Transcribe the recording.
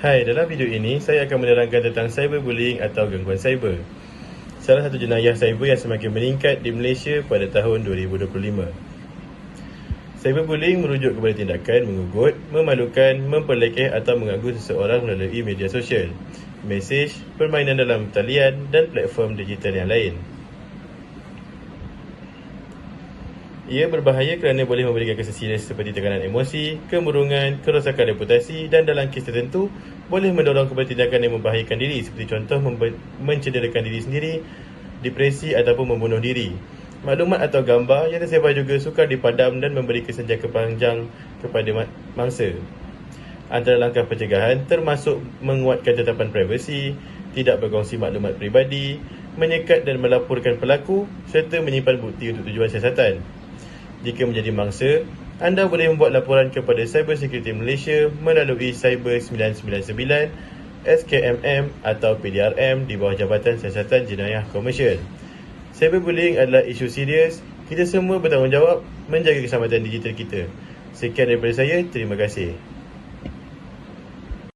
Hai, dalam video ini saya akan menerangkan tentang cyberbullying atau gangguan cyber. Salah satu jenayah cyber yang semakin meningkat di Malaysia pada tahun 2025. Cyberbullying merujuk kepada tindakan mengugut, memalukan, memperlekeh atau mengganggu seseorang melalui media sosial, mesej, permainan dalam talian dan platform digital yang lain. Ia berbahaya kerana boleh memberikan kesan serius seperti tekanan emosi, kemurungan, kerosakan reputasi dan dalam kes tertentu boleh mendorong kepada tindakan yang membahayakan diri seperti contoh mencederakan diri sendiri, depresi ataupun membunuh diri. Maklumat atau gambar yang tersebar juga sukar dipadam dan memberi kesan jangka panjang kepada mangsa. Antara langkah pencegahan termasuk menguatkan tetapan privasi, tidak berkongsi maklumat peribadi, menyekat dan melaporkan pelaku serta menyimpan bukti untuk tujuan siasatan. Jika menjadi mangsa, anda boleh membuat laporan kepada Cyber Security Malaysia melalui Cyber 999, SKMM atau PDRM di bawah Jabatan Siasatan Jenayah Komersial. Cyberbullying adalah isu serius. Kita semua bertanggungjawab menjaga keselamatan digital kita. Sekian daripada saya, terima kasih.